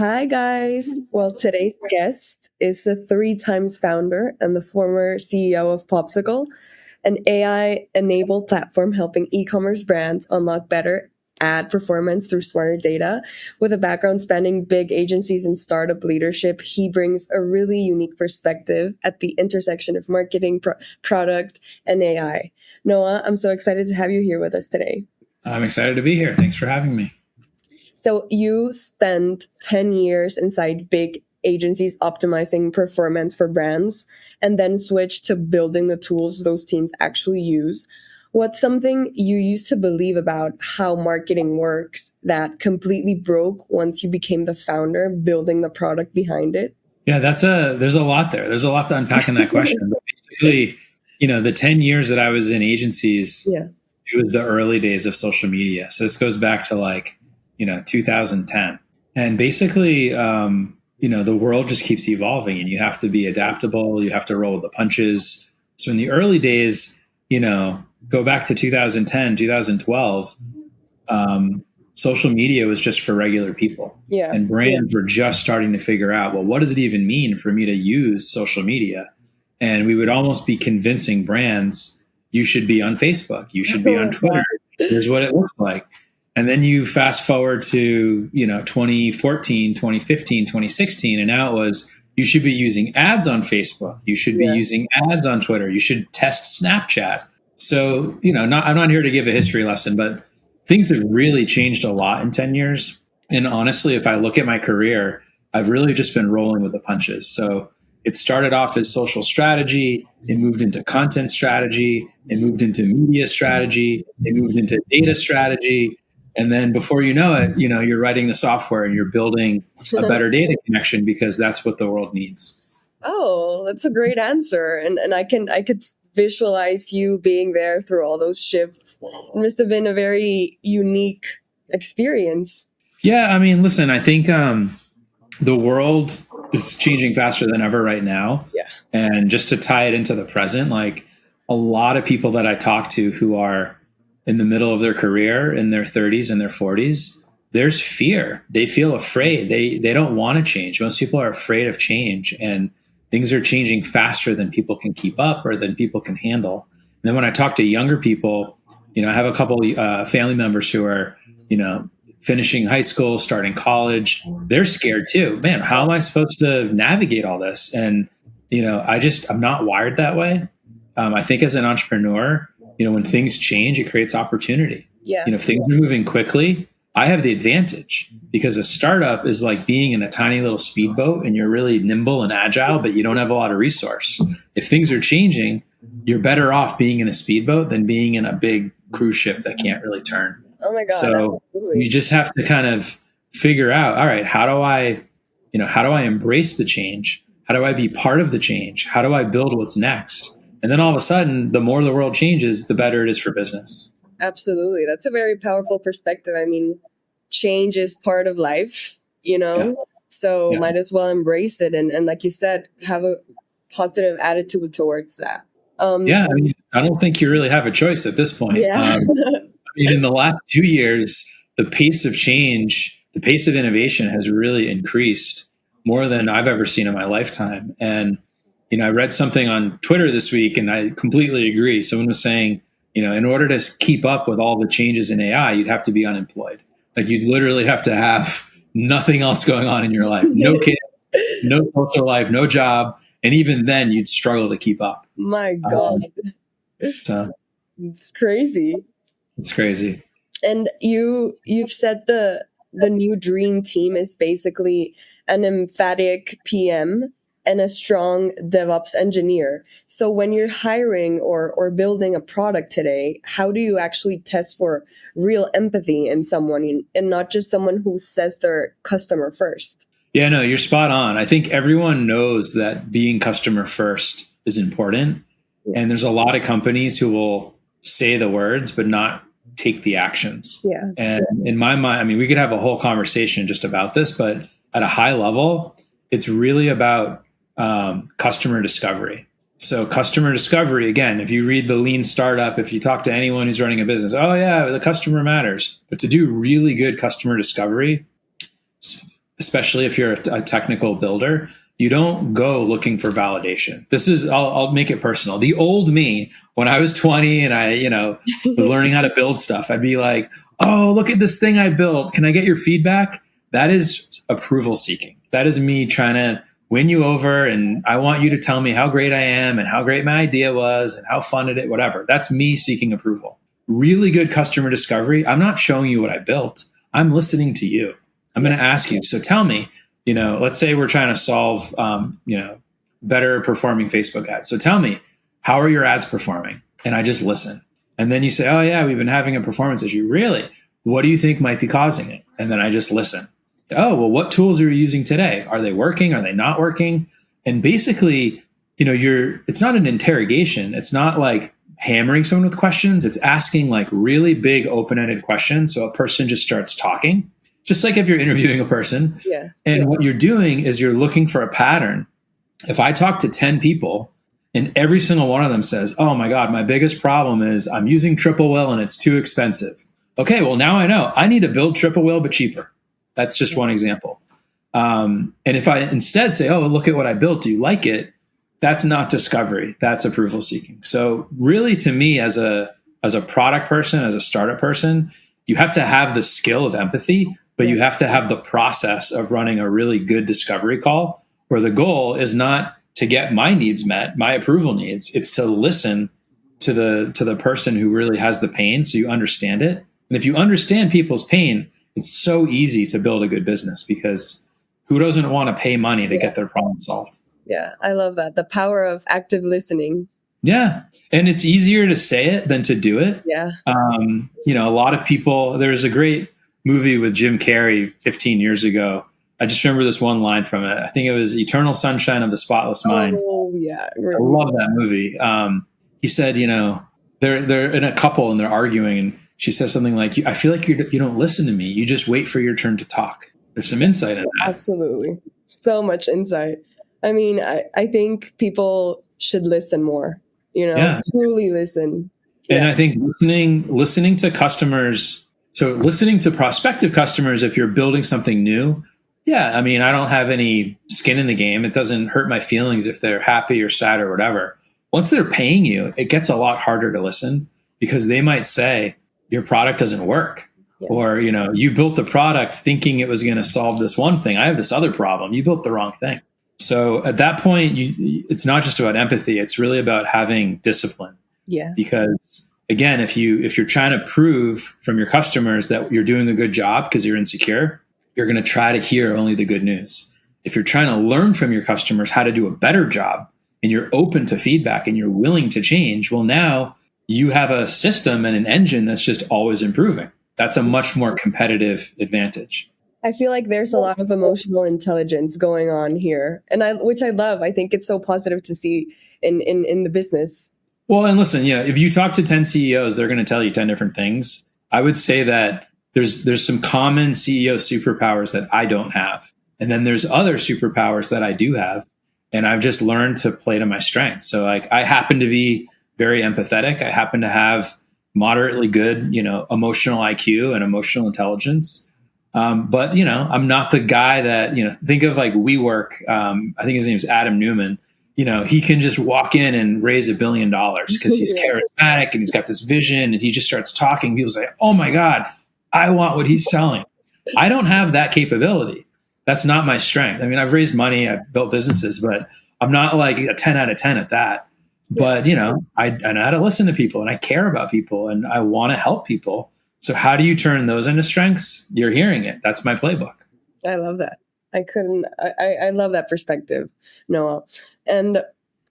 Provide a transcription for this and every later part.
Hi, guys. Well, today's guest is a three times founder and the former CEO of Popsixle, an AI enabled platform helping e commerce brands unlock better ad performance through smarter data. With a background spanning big agencies and startup leadership, he brings a really unique perspective at the intersection of marketing, product, and AI. Noah, I'm so excited to have you here with us today. I'm excited to be here. Thanks for having me. So you spent 10 years inside big agencies optimizing performance for brands and then switched to building the tools those teams actually use. What's something you used to believe about how marketing works that completely broke once you became the founder building the product behind it? Yeah, there's a lot there. There's a lot to unpack in that question. But basically, the 10 years that I was in agencies, Yeah. it was the early days of social media. So this goes back to 2010. And basically, the world just keeps evolving and you have to be adaptable. You have to roll with the punches. So in the early days, go back to 2010, 2012, social media was just for regular people. Yeah. And brands were just starting to figure out, well, what does it even mean for me to use social media? And we would almost be convincing brands, you should be on Facebook, you should be on Twitter. Here's what it looks like. And then you fast forward to, 2014, 2015, 2016, and now it was, you should be using ads on Facebook. You should be using ads on Twitter. You should test Snapchat. So, I'm not here to give a history lesson, but things have really changed a lot in 10 years. And honestly, if I look at my career, I've really just been rolling with the punches. So it started off as social strategy. It moved into content strategy. It moved into media strategy. It moved into data strategy. And then before you know it, you're writing the software and you're building a better data connection because that's what the world needs. Oh, that's a great answer. And I could visualize you being there through all those shifts. It must have been a very unique experience. Yeah, I mean, listen, I think the world is changing faster than ever right now. Yeah. And just to tie it into the present, like a lot of people that I talk to who are in the middle of their career, in their 30s and their 40s, there's fear. They feel afraid. They don't want to change. Most people are afraid of change, and things are changing faster than people can keep up or than people can handle. And then when I talk to younger people, I have a couple family members who are, finishing high school, starting college. They're scared too. Man, how am I supposed to navigate all this? And, I'm not wired that way. I think as an entrepreneur, when things change, it creates opportunity. Yeah. If things are moving quickly, I have the advantage because a startup is like being in a tiny little speedboat and you're really nimble and agile, but you don't have a lot of resource. If things are changing, you're better off being in a speedboat than being in a big cruise ship that can't really turn. Oh my God. So absolutely. you just have to kind of figure out, all right, how do I embrace the change? How do I be part of the change? How do I build what's next? And then all of a sudden, the more the world changes, the better it is for business. Absolutely. That's a very powerful perspective. I mean, change is part of life, so might as well embrace it. And like you said, have a positive attitude towards that. Yeah, I mean, I don't think you really have a choice at this point. Yeah. In the last 2 years, the pace of change, the pace of innovation has really increased more than I've ever seen in my lifetime. And, I read something on Twitter this week and I completely agree. Someone was saying, in order to keep up with all the changes in AI, you'd have to be unemployed. Like you'd literally have to have nothing else going on in your life. No kids, no social life, no job. And even then you'd struggle to keep up. My God. So it's crazy. It's crazy. And you've said the new dream team is basically an emphatic PM and a strong DevOps engineer. So when you're hiring or building a product today, how do you actually test for real empathy in someone and not just someone who says they're customer first? Yeah, no, you're spot on. I think everyone knows that being customer first is important. Yeah. And there's a lot of companies who will say the words, but not take the actions. Yeah. And in my mind, I mean, we could have a whole conversation just about this, but at a high level, it's really about customer discovery. So customer discovery, again, if you read the Lean Startup, if you talk to anyone who's running a business, oh yeah, the customer matters. But to do really good customer discovery, especially if you're a technical builder, you don't go looking for validation. This is, I'll make it personal. The old me, when I was 20 and I, was learning how to build stuff, I'd be like, oh, look at this thing I built. Can I get your feedback? That is approval seeking. That is me trying to win you over. And I want you to tell me how great I am and how great my idea was and how fun it is, whatever. That's me seeking approval. Really good customer discovery. I'm not showing you what I built. I'm listening to you. I'm going to ask you. So tell me, let's say we're trying to solve, better performing Facebook ads. So tell me, how are your ads performing? And I just listen. And then you say, oh yeah, we've been having a performance issue. Really? What do you think might be causing it? And then I just listen. Oh, well, what tools are you using today? Are they working? Are they not working? And basically, it's not an interrogation. It's not like hammering someone with questions. It's asking like really big open-ended questions. So a person just starts talking, just like if you're interviewing a person. Yeah. And what you're doing is you're looking for a pattern. If I talk to 10 people and every single one of them says, oh my God, my biggest problem is I'm using triple whale and it's too expensive. Okay, well, now I know I need to build triple whale, but cheaper. That's just one example. And if I instead say, oh, look at what I built, do you like it? That's not discovery. That's approval seeking. So really, to me, as a product person, as a startup person, you have to have the skill of empathy, but you have to have the process of running a really good discovery call where the goal is not to get my needs met, my approval needs. It's to listen to the person who really has the pain so you understand it. And if you understand people's pain, it's so easy to build a good business because who doesn't want to pay money to get their problem solved? Yeah, I love that. The power of active listening. Yeah. And it's easier to say it than to do it. Yeah. A lot of people, there's a great movie with Jim Carrey 15 years ago. I just remember this one line from it. I think it was Eternal Sunshine of the Spotless Mind. Oh, yeah. I love that movie. He said, they're in a couple and they're arguing and she says something like, I feel like you don't listen to me. You just wait for your turn to talk. There's some insight in that. Absolutely. So much insight. I mean, I think people should listen more, truly listen. Yeah. And I think listening to customers, so listening to prospective customers, if you're building something new, yeah, I mean, I don't have any skin in the game. It doesn't hurt my feelings if they're happy or sad or whatever. Once they're paying you, it gets a lot harder to listen because they might say, your product doesn't work. Yeah. Or, you built the product thinking it was going to solve this one thing. I have this other problem. You built the wrong thing. So at that point, it's not just about empathy. It's really about having discipline. Yeah. Because again, if you're trying to prove from your customers that you're doing a good job because you're insecure, you're going to try to hear only the good news. If you're trying to learn from your customers how to do a better job and you're open to feedback and you're willing to change, well, now you have a system and an engine that's just always improving. That's a much more competitive advantage. I feel like there's a lot of emotional intelligence going on here, and which I love. I think it's so positive to see in the business. Well, and listen, if you talk to 10 CEOs, they're going to tell you 10 different things. I would say that there's some common CEO superpowers that I don't have. And then there's other superpowers that I do have. And I've just learned to play to my strengths. So like I happen to be very empathetic. I happen to have moderately good, emotional IQ and emotional intelligence. But I'm not the guy that, think of like WeWork. I think his name is Adam Newman. He can just walk in and raise $1 billion because he's charismatic and he's got this vision and he just starts talking. People say, oh my God, I want what he's selling. I don't have that capability. That's not my strength. I mean, I've raised money, I've built businesses, but I'm not like a 10 out of 10 at that. But, I know how to listen to people and I care about people and I want to help people. So how do you turn those into strengths? You're hearing it. That's my playbook. I love that. I love that perspective, Noah. And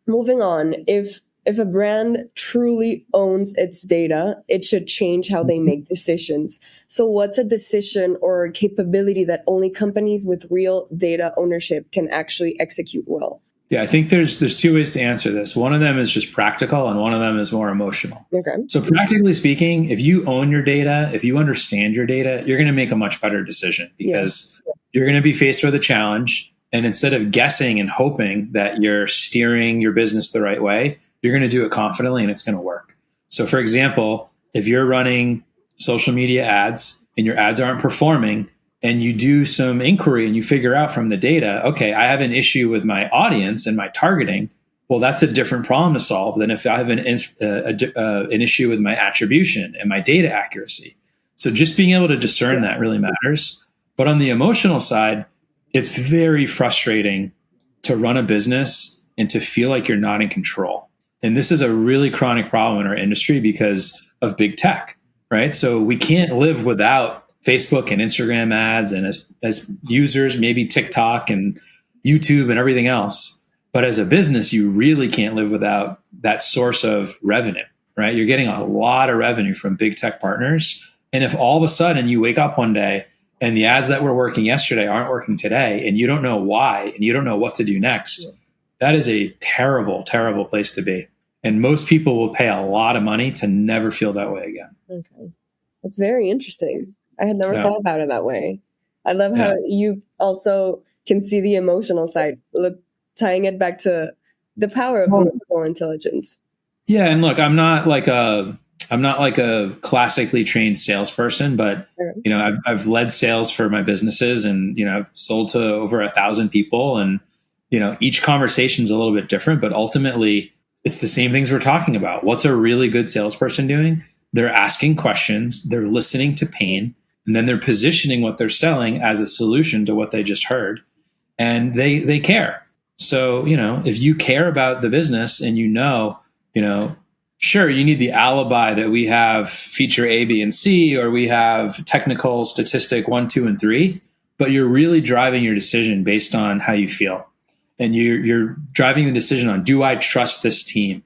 moving on, if a brand truly owns its data, it should change how they make decisions. So what's a decision or capability that only companies with real data ownership can actually execute well? Yeah, I think there's two ways to answer this. One of them is just practical and one of them is more emotional. Okay. So practically speaking, if you own your data, if you understand your data, you're going to make a much better decision because you're going to be faced with a challenge. And instead of guessing and hoping that you're steering your business the right way, you're going to do it confidently and it's going to work. So for example, if you're running social media ads and your ads aren't performing, and you do some inquiry and you figure out from the data, okay, I have an issue with my audience and my targeting. Well, that's a different problem to solve than if I have an issue with my attribution and my data accuracy. So just being able to discern that really matters. But on the emotional side, it's very frustrating to run a business and to feel like you're not in control. And this is a really chronic problem in our industry because of big tech, right? So we can't live without Facebook and Instagram ads, and as users, maybe TikTok and YouTube and everything else. But as a business, you really can't live without that source of revenue, right? You're getting a lot of revenue from big tech partners. And if all of a sudden you wake up one day and the ads that were working yesterday aren't working today, and you don't know why, and you don't know what to do next, that is a terrible, terrible place to be. And most people will pay a lot of money to never feel that way again. Okay. That's very interesting. I had never thought about it that way. I love how you also can see the emotional side, tying it back to the power of emotional intelligence. Yeah, and look, I'm not like a classically trained salesperson, but I've led sales for my businesses, and I've sold to over 1,000 people, and each conversation is a little bit different, but ultimately it's the same things we're talking about. What's a really good salesperson doing? They're asking questions, they're listening to pain, and then they're positioning what they're selling as a solution to what they just heard, and they care. So if you care about the business and sure, you need the alibi that we have feature A, B, and C, or we have technical statistic 1, 2, and 3, but you're really driving your decision based on how you feel. And you're driving the decision on, do I trust this team?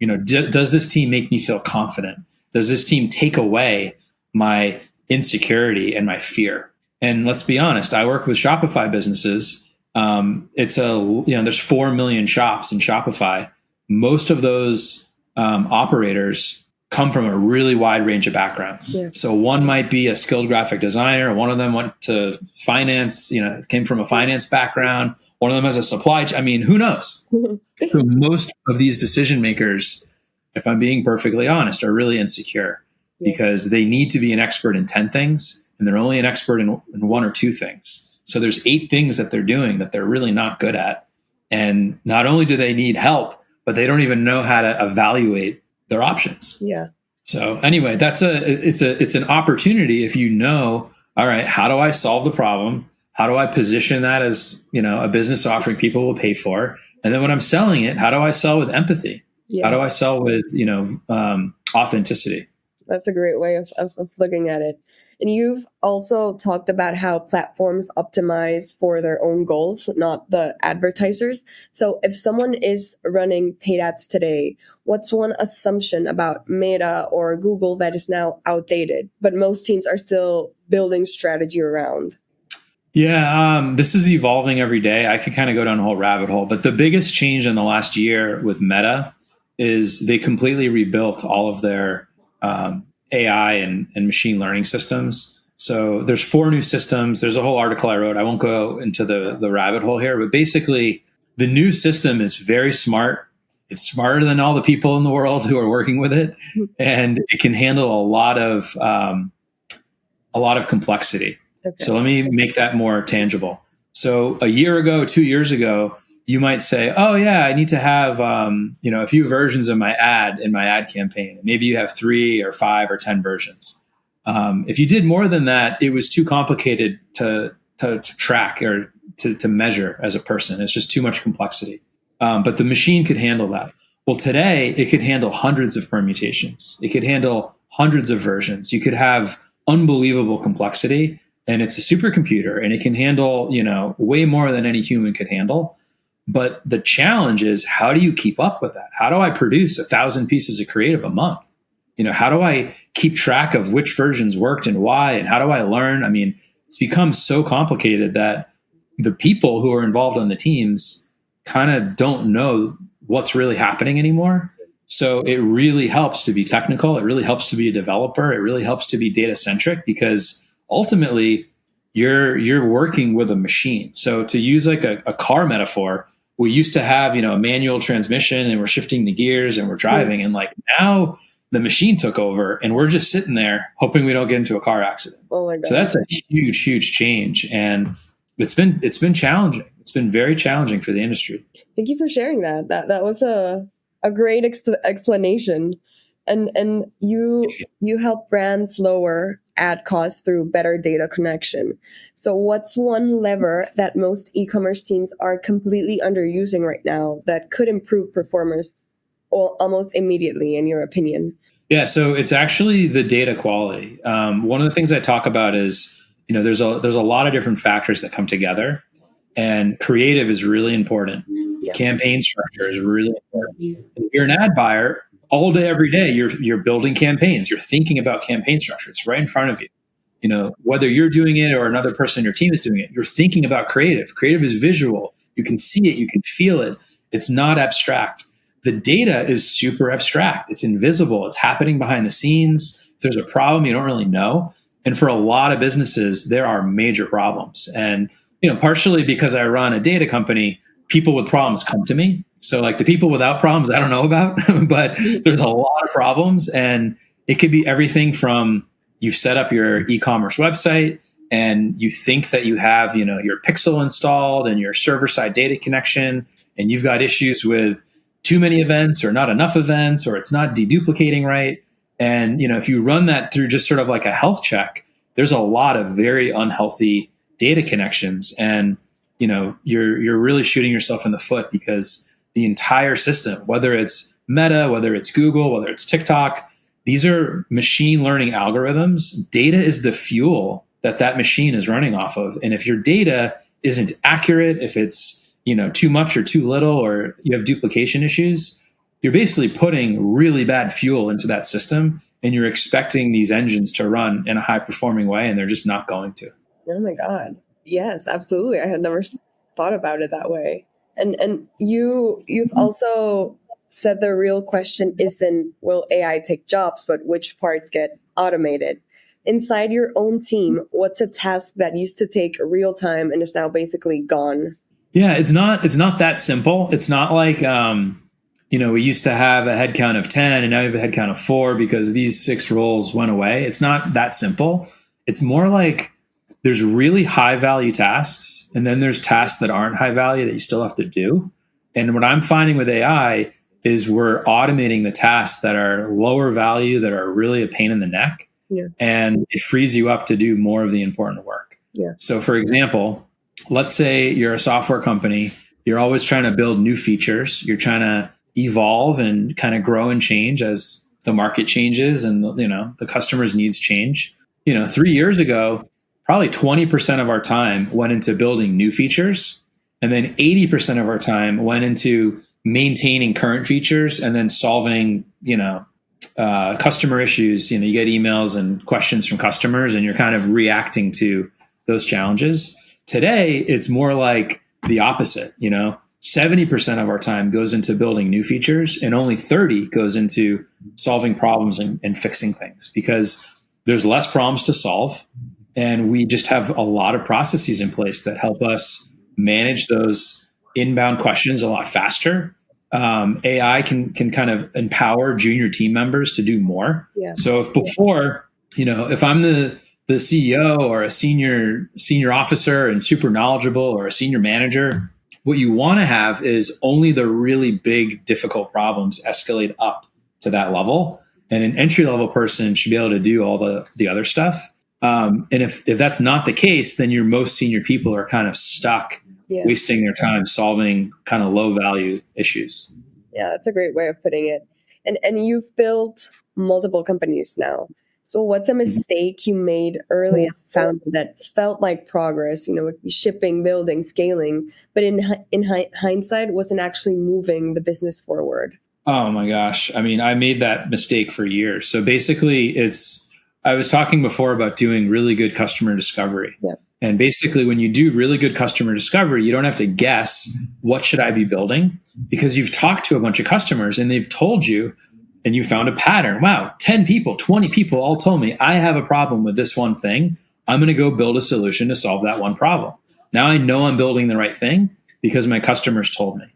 Does this team make me feel confident? Does this team take away my insecurity and my fear? And let's be honest, I work with Shopify businesses. There's 4 million shops in Shopify. Most of those operators come from a really wide range of backgrounds. Yeah. So one might be a skilled graphic designer. One of them went to finance, came from a finance background. One of them has a supply chain. I mean, who knows? So most of these decision makers, if I'm being perfectly honest, are really insecure because they need to be an expert in 10 things, and they're only an expert in 1 or 2 things. So there's 8 things that they're doing that they're really not good at. And not only do they need help, but they don't even know how to evaluate their options. Yeah. So anyway, it's an opportunity if all right, how do I solve the problem? How do I position that as, a business offering people will pay for? And then when I'm selling it, how do I sell with empathy? Yeah. How do I sell with, authenticity? That's a great way of looking at it. And you've also talked about how platforms optimize for their own goals, not the advertisers. So if someone is running paid ads today, what's one assumption about Meta or Google that is now outdated, but most teams are still building strategy around? Yeah, this is evolving every day. I could kind of go down a whole rabbit hole, but the biggest change in the last year with Meta is they completely rebuilt all of their AI and machine learning systems. So there's 4 new systems. There's a whole article I wrote. I won't go into the rabbit hole here, but basically the new system is very smart. It's smarter than all the people in the world who are working with it, and it can handle a lot of complexity. Okay. So let me make that more tangible. So a year ago, 2 years ago, you might say, oh yeah, I need to have, a few versions of my ad in my ad campaign. Maybe you have 3 or 5 or 10 versions. If you did more than that, it was too complicated to track or to measure as a person. It's just too much complexity. But the machine could handle that. Well, today it could handle hundreds of permutations. It could handle hundreds of versions. You could have unbelievable complexity, and it's a supercomputer, and it can handle, way more than any human could handle. But the challenge is, how do you keep up with that? How do I produce 1,000 pieces of creative a month? How do I keep track of which versions worked and why? And how do I learn? I mean, it's become so complicated that the people who are involved on the teams kind of don't know what's really happening anymore. So it really helps to be technical. It really helps to be a developer. It really helps to be data centric, because ultimately you're working with a machine. So to use like a car metaphor, we used to have, a manual transmission, and we're shifting the gears and we're driving. And like now the machine took over, and we're just sitting there hoping we don't get into a car accident. Oh my So God. that's a huge change, and it's been challenging. It's been very challenging for the industry. Thank you for sharing that. That was a great explanation. And you help brands lower ad costs through better data connection. So what's one lever that most e-commerce teams are completely underusing right now that could improve performance almost immediately, in your opinion? Yeah, so it's actually the data quality. One of the things I talk about is, there's a lot of different factors that come together, and creative is really important. Yeah. Campaign structure is really important. And if you're an ad buyer, all day, every day, you're building campaigns. You're thinking about campaign structure. It's right in front of you. Whether you're doing it or another person in your team is doing it, you're thinking about creative. Creative is visual. You can see it. You can feel it. It's not abstract. The data is super abstract. It's invisible. It's happening behind the scenes. If there's a problem, you don't really know. And for a lot of businesses, there are major problems. And, partially because I run a data company, people with problems come to me. So like the people without problems, I don't know about, but there's a lot of problems. And it could be everything from you've set up your e-commerce website and you think that you have, your Pixel installed and your server-side data connection, and you've got issues with too many events or not enough events, or it's not deduplicating right. And, if you run that through just sort of like a health check, there's a lot of very unhealthy data connections. And, you're really shooting yourself in the foot, because the entire system, whether it's Meta, whether it's Google, whether it's TikTok, these are machine learning algorithms. Data is the fuel that machine is running off of. And if your data isn't accurate, if it's, too much or too little, or you have duplication issues, you're basically putting really bad fuel into that system, and you're expecting these engines to run in a high performing way, and they're just not going to. Oh my God. Yes, absolutely. I had never thought about it that way. And you've also said the real question isn't will AI take jobs, but which parts get automated. Inside your own team, what's a task that used to take real time and is now basically gone? Yeah, it's not that simple. It's not like we used to have a headcount of 10 and now we have a headcount of 4 because these 6 roles went away. It's not that simple. It's more like there's really high value tasks, and then there's tasks that aren't high value that you still have to do. And what I'm finding with AI is we're automating the tasks that are lower value, that are really a pain in the neck. Yeah. And it frees you up to do more of the important work. Yeah. So for example, let's say you're a software company, you're always trying to build new features. You're trying to evolve and kind of grow and change as the market changes and the customer's needs change. 3 years ago, probably 20% of our time went into building new features, and then 80% of our time went into maintaining current features and then solving, customer issues. You get emails and questions from customers, and you're kind of reacting to those challenges. Today, it's more like the opposite. 70% of our time goes into building new features, and only 30 goes into solving problems and fixing things, because there's less problems to solve. And we just have a lot of processes in place that help us manage those inbound questions a lot faster. AI can kind of empower junior team members to do more. Yeah. So if before, if I'm the CEO or a senior officer and super knowledgeable, or a senior manager, what you want to have is only the really big, difficult problems escalate up to that level. And an entry level person should be able to do all the other stuff. And if that's not the case, then your most senior people are kind of stuck, wasting their time solving kind of low value issues. Yeah, that's a great way of putting it. And you've built multiple companies now. So what's a mistake you made early as a founder that felt like progress, shipping, building, scaling, but in hindsight wasn't actually moving the business forward? Oh my gosh. I mean, I made that mistake for years. So basically I was talking before about doing really good customer discovery. Yeah. And basically when you do really good customer discovery, you don't have to guess what should I be building, because you've talked to a bunch of customers and they've told you, and you found a pattern. Wow, 10 people, 20 people all told me I have a problem with this one thing. I'm going to go build a solution to solve that one problem. Now I know I'm building the right thing because my customers told me.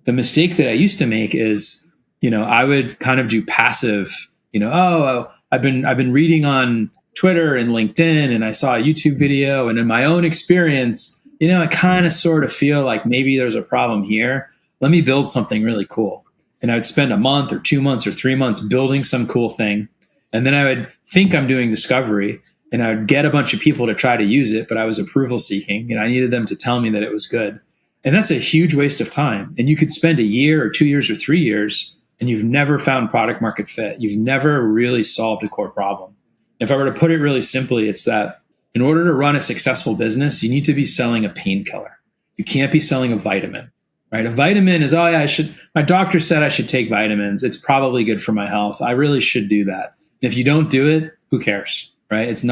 The mistake that I used to make is, I would kind of do passive I've been reading on Twitter and LinkedIn, and I saw a YouTube video, and in my own experience, I kind of sort of feel like maybe there's a problem here. Let me build something really cool. And I would spend a month or 2 months or 3 months building some cool thing. And then I would think I'm doing discovery, and I would get a bunch of people to try to use it, but I was approval seeking, and I needed them to tell me that it was good. And that's a huge waste of time. And you could spend a year or 2 years or 3 years, and you've never found product market fit. You've never really solved a core problem. If I were to put it really simply, it's that in order to run a successful business, you need to be selling a painkiller. You can't be selling a vitamin, right? A vitamin is, oh yeah, my doctor said I should take vitamins. It's probably good for my health. I really should do that. And if you don't do it, who cares, right? There's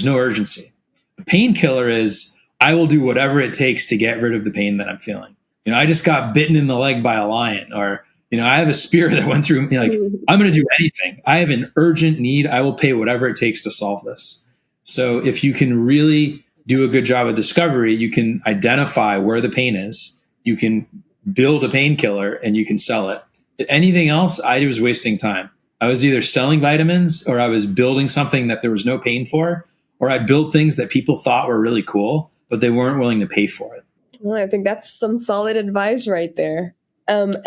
no urgency. A painkiller is, I will do whatever it takes to get rid of the pain that I'm feeling. I just got bitten in the leg by a lion, or I have a spear that went through me. Like, I'm going to do anything. I have an urgent need. I will pay whatever it takes to solve this. So if you can really do a good job of discovery, you can identify where the pain is. You can build a painkiller and you can sell it. Anything else, I was wasting time. I was either selling vitamins, or I was building something that there was no pain for, or I built things that people thought were really cool, but they weren't willing to pay for it. Well, I think that's some solid advice right there. What's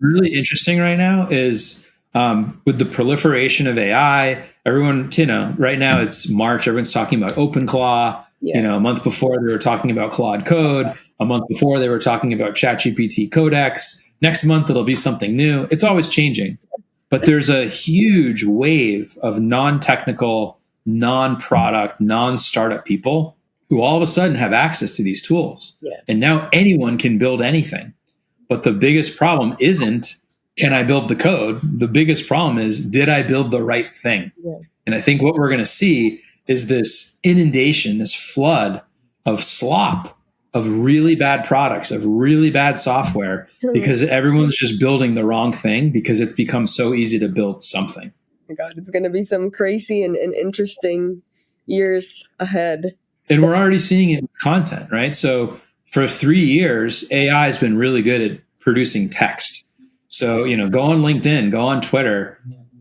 really interesting right now is with the proliferation of AI, everyone, right now it's March, everyone's talking about OpenClaw. A month before they were talking about Claude Code. A month before they were talking about ChatGPT Codex. Next month it'll be something new. It's always changing. But there's a huge wave of non-technical, non-product, non-startup people who all of a sudden have access to these tools. Yeah. And now anyone can build anything. But the biggest problem isn't, can I build the code? The biggest problem is, did I build the right thing? Yeah. And I think what we're going to see is this inundation, this flood of slop, of really bad products, of really bad software, because everyone's just building the wrong thing because it's become so easy to build something. Oh my God, it's going to be some crazy and interesting years ahead. And we're already seeing it in content, right? So for 3 years, AI has been really good at producing text. So, go on LinkedIn, go on Twitter,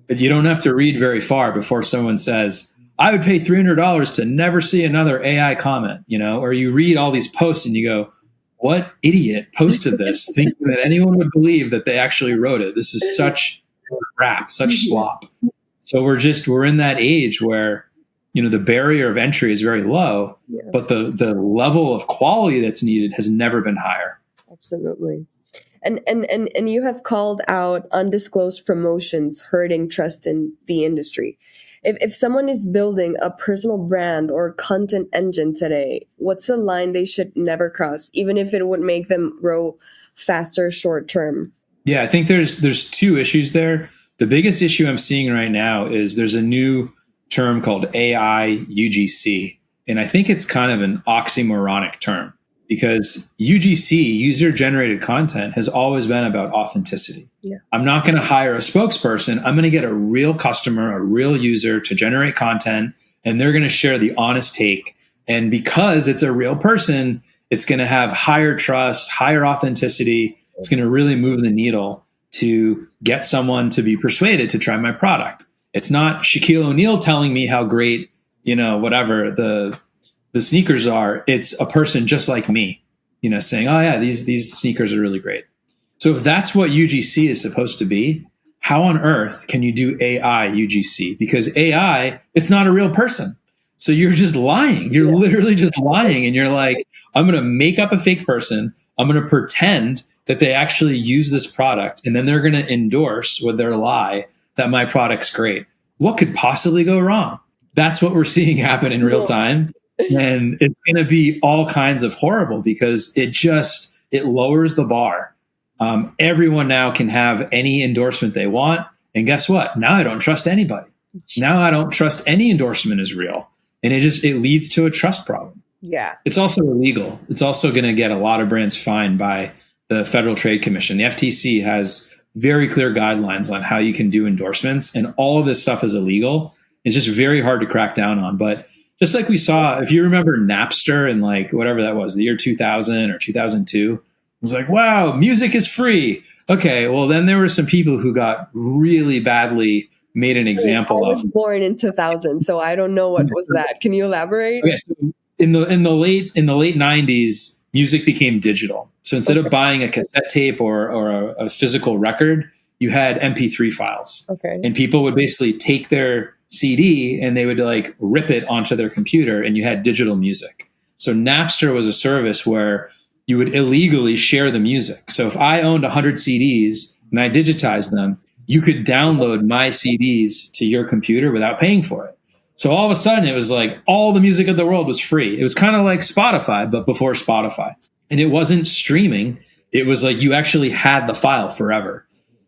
but you don't have to read very far before someone says, I would pay $300 to never see another AI comment, or you read all these posts and you go, what idiot posted this thinking that anyone would believe that they actually wrote it? This is such crap, such slop. So we're in that age where, the barrier of entry is very low, but the level of quality that's needed has never been higher. Absolutely. And you have called out undisclosed promotions hurting trust in the industry. If someone is building a personal brand or content engine today, what's the line they should never cross, even if it would make them grow faster short term? Yeah, I think there's two issues there. The biggest issue I'm seeing right now is there's a new term called AI UGC. And I think it's kind of an oxymoronic term, because UGC, user generated content, has always been about authenticity. Yeah. I'm not going to hire a spokesperson. I'm going to get a real customer, a real user to generate content, and they're going to share the honest take. And because it's a real person, it's going to have higher trust, higher authenticity. It's going to really move the needle to get someone to be persuaded to try my product. It's not Shaquille O'Neal telling me how great, whatever the sneakers are. It's a person just like me, saying, oh yeah, these sneakers are really great. So if that's what UGC is supposed to be, how on earth can you do AI UGC? Because AI, it's not a real person. So you're just lying. You're literally just lying. And you're like, I'm going to make up a fake person. I'm going to pretend that they actually use this product. And then they're going to endorse with their lie that my product's great. What could possibly go wrong? That's what we're seeing happen in real time. And it's going to be all kinds of horrible because it lowers the bar. Everyone now can have any endorsement they want. And guess what? Now I don't trust anybody. Now I don't trust any endorsement is real. And it leads to a trust problem. Yeah. It's also illegal. It's also going to get a lot of brands fined by the Federal Trade Commission. The FTC has very clear guidelines on how you can do endorsements, and all of this stuff is illegal. It's just very hard to crack down on. But just like we saw, if you remember Napster in like whatever that was, the year 2000 or 2002, was like, wow, music is free. Okay, well, then there were some people who got really badly made an I example of. was born in 2000, so I don't know what was that. Can you elaborate? Okay, so in the late '90s, music became digital. So instead of Okay. buying a cassette tape or a physical record, you had MP3 files, Okay. and people would basically take their CD and they would like rip it onto their computer, and you had digital music. So Napster was a service where you would illegally share the music. So if I owned 100 CDs and I digitized them, you could download my CDs to your computer without paying for it. So all of a sudden, it was like all the music of the world was free. It was kind of like Spotify, but before Spotify. And it wasn't streaming. It was like you actually had the file forever.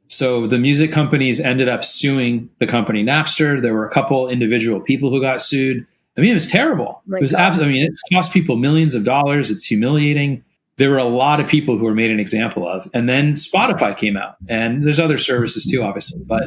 So the music companies ended up suing the company Napster. There were a couple individual people who got sued. I mean, it was terrible. My It was God. I mean, it cost people millions of dollars. It's humiliating. There were a lot of people who were made an example of. And then Spotify came out, and there's other services too, obviously. But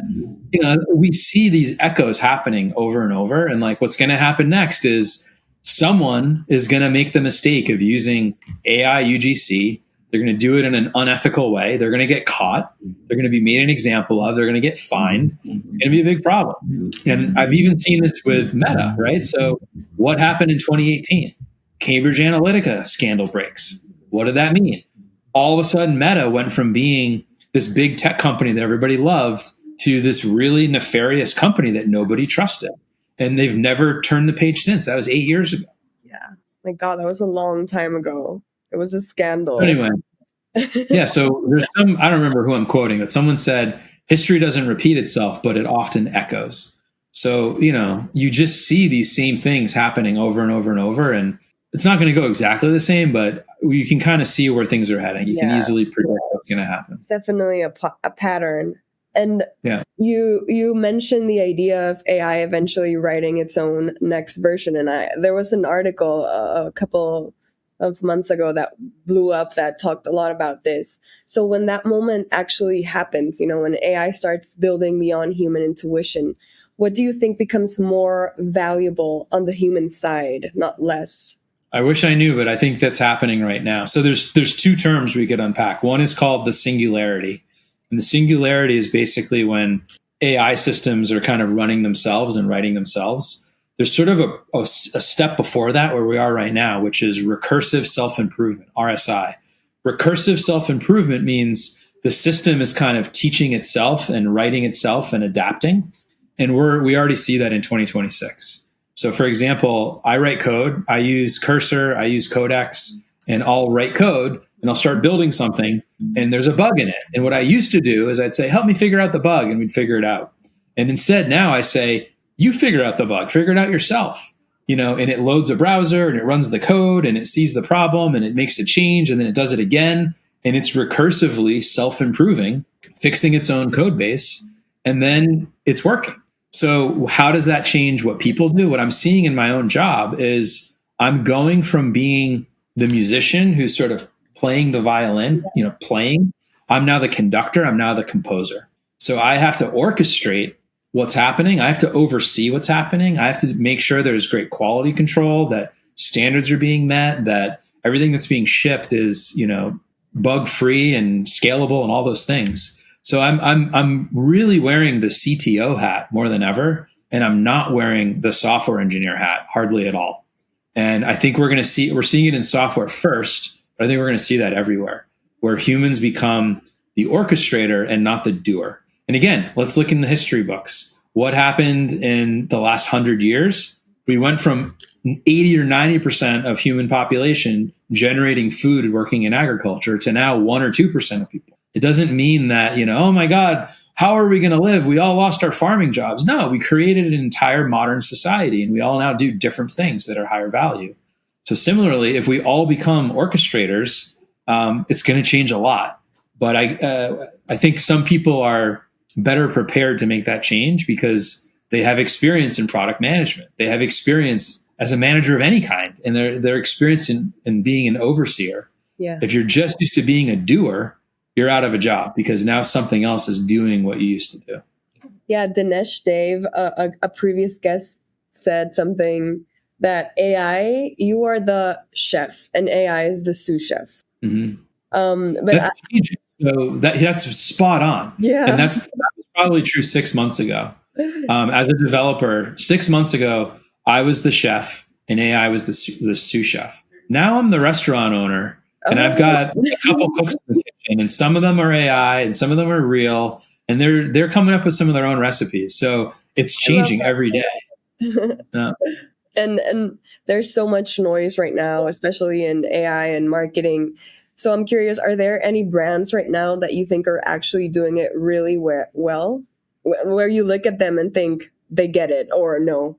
we see these echoes happening over and over. And like, what's going to happen next is someone is going to make the mistake of using AI UGC. They're going to do it in an unethical way. They're going to get caught. They're going to be made an example of. They're going to get fined. It's going to be a big problem. And I've even seen this with Meta, right? So, what happened in 2018? Cambridge Analytica scandal breaks. What did that mean? All of a sudden, Meta went from being this big tech company that everybody loved to this really nefarious company that nobody trusted. And they've never turned the page since. That was 8 years ago. Yeah. My God, that was a long time ago. It was a So scandal. anyway, yeah, so there's some, I don't remember who I'm quoting, but someone said, history doesn't repeat itself, but it often echoes. So, you just see these same things happening over and over and over. And it's not going to go exactly the same, but you can kind of see where things are heading. You can Yeah. easily predict what's going to happen. It's definitely a pattern. And Yeah. you mentioned the idea of AI eventually writing its own next version, and there was an article a couple of months ago that blew up that talked a lot about this. So when that moment actually happens, when AI starts building beyond human intuition, what do you think becomes more valuable on the human side, not less? I wish I knew, but I think that's happening right now. So there's two terms we could unpack. One is called the singularity. And the singularity is basically when AI systems are kind of running themselves and writing themselves. There's sort of a step before that where we are right now, which is recursive self-improvement, RSI. Recursive self-improvement means the system is kind of teaching itself and writing itself and adapting. And we already see that in 2026. So for example, I write code, I use Cursor, I use Codex, and I'll write code and I'll start building something and there's a bug in it. And what I used to do is I'd say, help me figure out the bug, and we'd figure it out. And instead now I say, you figure out the bug, figure it out yourself. And it loads a browser and it runs the code and it sees the problem and it makes a change and then it does it again. And it's recursively self-improving, fixing its own code base, and then it's working. So how does that change what people do? What I'm seeing in my own job is I'm going from being the musician who's sort of playing the violin, playing. I'm now the conductor. I'm now the composer. So I have to orchestrate what's happening. I have to oversee what's happening. I have to make sure there's great quality control, that standards are being met, that everything that's being shipped is, bug free and scalable and all those things. So I'm really wearing the CTO hat more than ever, and I'm not wearing the software engineer hat hardly at all. And I think we're seeing it in software first, but I think we're going to see that everywhere, where humans become the orchestrator and not the doer. And again, let's look in the history books. What happened in the last 100 years? We went from 80 or 90% of human population generating food and working in agriculture to now 1 or 2% of people. It doesn't mean that, oh my God, how are we going to live? We all lost our farming jobs. No, we created an entire modern society and we all now do different things that are higher value. So similarly, if we all become orchestrators, it's going to change a lot. But I think some people are better prepared to make that change because they have experience in product management. They have experience as a manager of any kind, and they're experienced in being an overseer. Yeah. If you're just used to being a doer, you're out of a job because now something else is doing what you used to do. Yeah, Dinesh Dave, a previous guest, said something that AI, you are the chef and AI is the sous chef. Mm-hmm. But That's changing. So that's spot on. And yeah. that was probably true 6 months ago. As a developer, 6 months ago, I was the chef and AI was the sous chef. Now I'm the restaurant owner and I've Oh. got a couple cooks in the kitchen, and some of them are AI and some of them are real, and they're coming up with some of their own recipes. So it's I love changing every day. that. Uh, And there's so much noise right now, especially in AI and marketing. So I'm curious, are there any brands right now that you think are actually doing it really well, where you look at them and think they get it or no?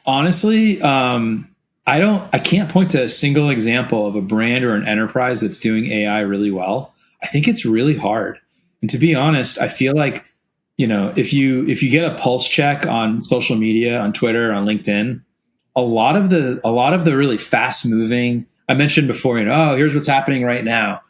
Honestly, I can't point to a single example of a brand or an enterprise that's doing AI really well. I think it's really hard. And to be honest, I feel like, if you get a pulse check on social media, on Twitter, on LinkedIn, a lot of the really fast moving, I mentioned before, oh, here's what's happening right now.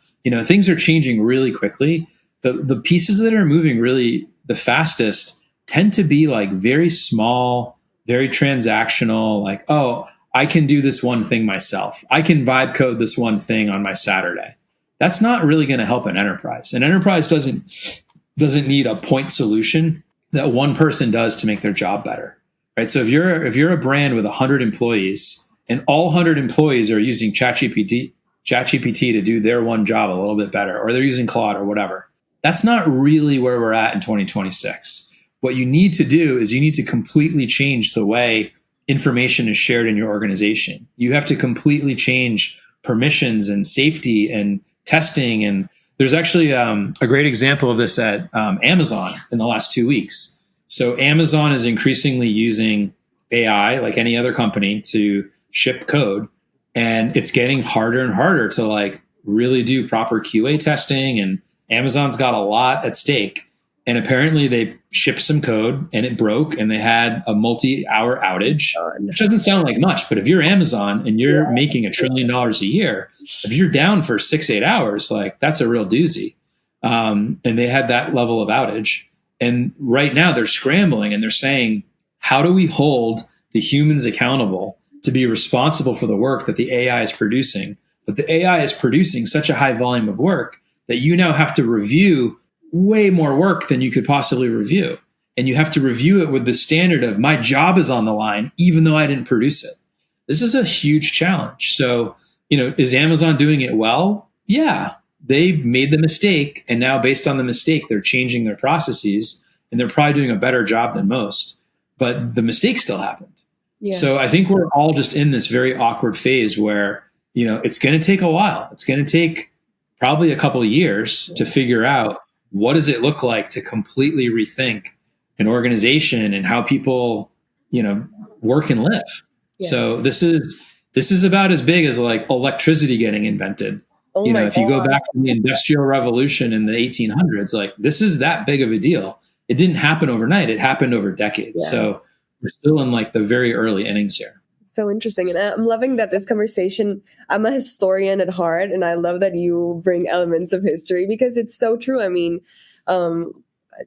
Things are changing really quickly. The pieces that are moving really the fastest tend to be like very small, very transactional, like, oh, I can do this one thing myself. I can vibe code this one thing on my Saturday. That's not really going to help an enterprise. An enterprise doesn't need a point solution that one person does to make their job better. Right? So if you're a brand with 100 employees and all 100 employees are using ChatGPT to do their one job a little bit better, or they're using Claude or whatever, that's not really where we're at in 2026. What you need to do is you need to completely change the way information is shared in your organization. You have to completely change permissions and safety and testing. And there's actually a great example of this at Amazon in the last 2 weeks. So Amazon is increasingly using AI, like any other company, to ship code, and it's getting harder and harder to like really do proper QA testing. And Amazon's got a lot at stake. And apparently they shipped some code and it broke and they had a multi-hour outage, which doesn't sound like much, but if you're Amazon and you're Yeah. making $1 trillion a year, if you're down for 6, 8 hours, like that's a real doozy. And they had that level of outage. And right now they're scrambling and they're saying, how do we hold the humans accountable to be responsible for the work that the AI is producing? But the AI is producing such a high volume of work that you now have to review way more work than you could possibly review. And you have to review it with the standard of my job is on the line, even though I didn't produce it. This is a huge challenge. So, is Amazon doing it well? Yeah, they made the mistake. And now, based on the mistake, they're changing their processes and they're probably doing a better job than most. But the mistake still happened. Yeah. So I think we're all just in this very awkward phase where, it's going to take a while. It's going to take probably a couple of years to figure out what does it look like to completely rethink an organization and how people, work and live. Yeah. So this is about as big as like electricity getting invented. Oh my If you go God. back to the Industrial Revolution in the 1800s, like this is that big of a deal. It didn't happen overnight. It happened over decades. Yeah. So we're still in like the very early innings here. So interesting. And I'm loving that this conversation, I'm a historian at heart, and I love that you bring elements of history because it's so true. I mean,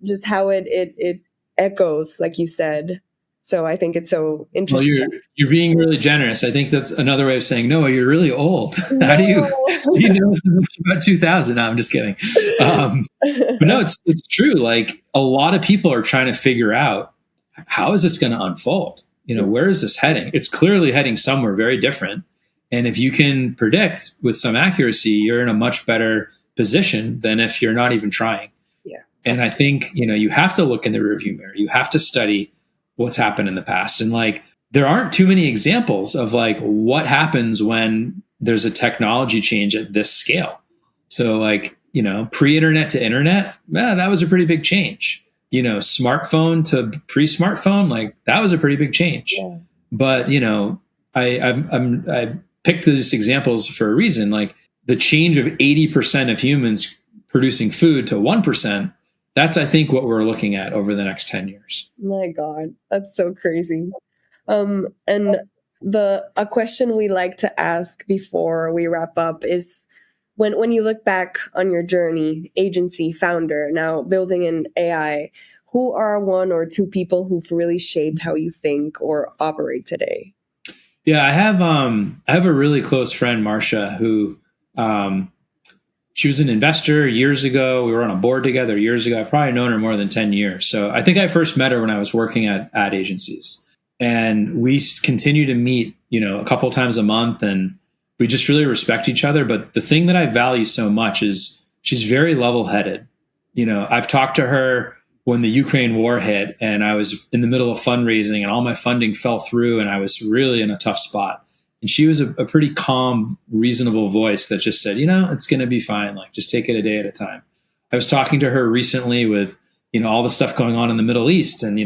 just how it echoes, like you said. So I think it's so Well, interesting. you're being really generous. I think that's another way of saying, Noah, you're really old. How do you No. know so much about 2000? No, I'm just kidding. But no, it's true. Like a lot of people are trying to figure out how is this going to unfold? Where is this heading? It's clearly heading somewhere very different. And if you can predict with some accuracy, you're in a much better position than if you're not even trying. Yeah. And I think, you have to look in the rearview mirror. You have to study what's happened in the past. And like, there aren't too many examples of like what happens when there's a technology change at this scale. So like, pre-internet to internet, that was a pretty big change. Smartphone to pre-smartphone, like that was a pretty big change. Yeah. But I picked these examples for a reason. Like the change of 80% of humans producing food to 1%. That's, I think, what we're looking at over the next 10 years. My God, that's so crazy. And a question we like to ask before we wrap up is when you look back on your journey, agency, founder, now building an AI, who are one or two people who've really shaped how you think or operate today? Yeah, I have a really close friend, Marcia, who She was an investor years ago. We were on a board together years ago. I've probably known her more than 10 years. So I think I first met her when I was working at ad agencies. And we continue to meet, a couple times a month, and we just really respect each other. But the thing that I value so much is she's very level-headed. I've talked to her when the Ukraine war hit and I was in the middle of fundraising and all my funding fell through and I was really in a tough spot. And she was a pretty calm, reasonable voice that just said, it's going to be fine. Like, just take it a day at a time. I was talking to her recently with, all the stuff going on in the Middle East and,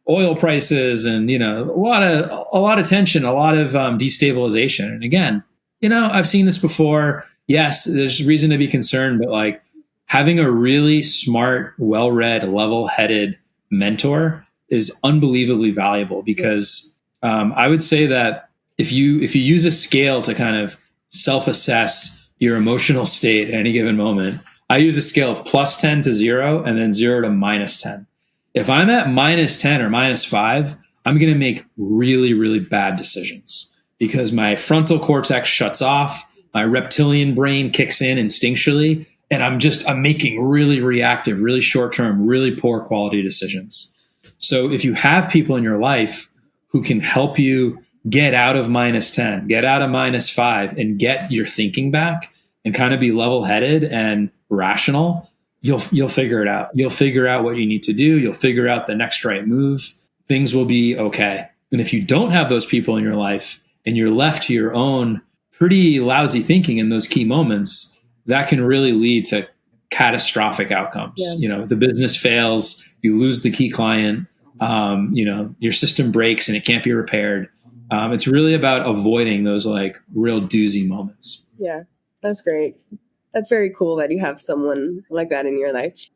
oil prices and, a lot of tension, a lot of destabilization. And again, I've seen this before. Yes, there's reason to be concerned, but like having a really smart, well-read, level-headed mentor is unbelievably valuable because I would say that if you use a scale to kind of self-assess your emotional state at any given moment, I use a scale of +10 to 0 and then 0 to -10. If I'm at -10 or -5, I'm going to make really, really bad decisions because my frontal cortex shuts off, my reptilian brain kicks in instinctually, and I'm making really reactive, really short-term, really poor quality decisions. So if you have people in your life who can help you get out of -10, get out of -5, and get your thinking back and kind of be level-headed and rational, you'll figure it out. You'll figure out what you need to do. You'll figure out the next right move. Things will be okay. And if you don't have those people in your life and you're left to your own pretty lousy thinking in those key moments, that can really lead to catastrophic outcomes. Yeah. The business fails, you lose the key client, your system breaks and it can't be repaired. It's really about avoiding those like real doozy moments. Yeah, that's great. That's very cool that you have someone like that in your life.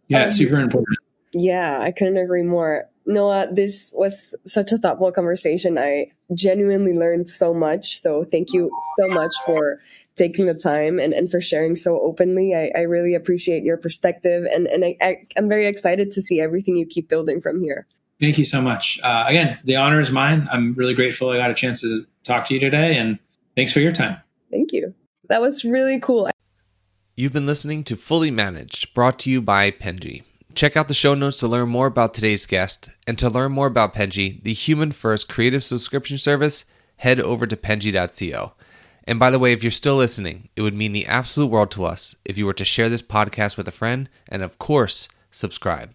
Yeah, it's super important. Yeah, I couldn't agree more. Noah, this was such a thoughtful conversation. I genuinely learned so much. So thank you so much for taking the time and for sharing so openly. I really appreciate your perspective. And I'm very excited to see everything you keep building from here. Thank you so much. Again, the honor is mine. I'm really grateful I got a chance to talk to you today. And thanks for your time. Thank you. That was really cool. You've been listening to Fully Managed, brought to you by Penji. Check out the show notes to learn more about today's guest, and to learn more about Penji, the human-first creative subscription service, head over to penji.co. And by the way, if you're still listening, it would mean the absolute world to us if you were to share this podcast with a friend, and of course, subscribe.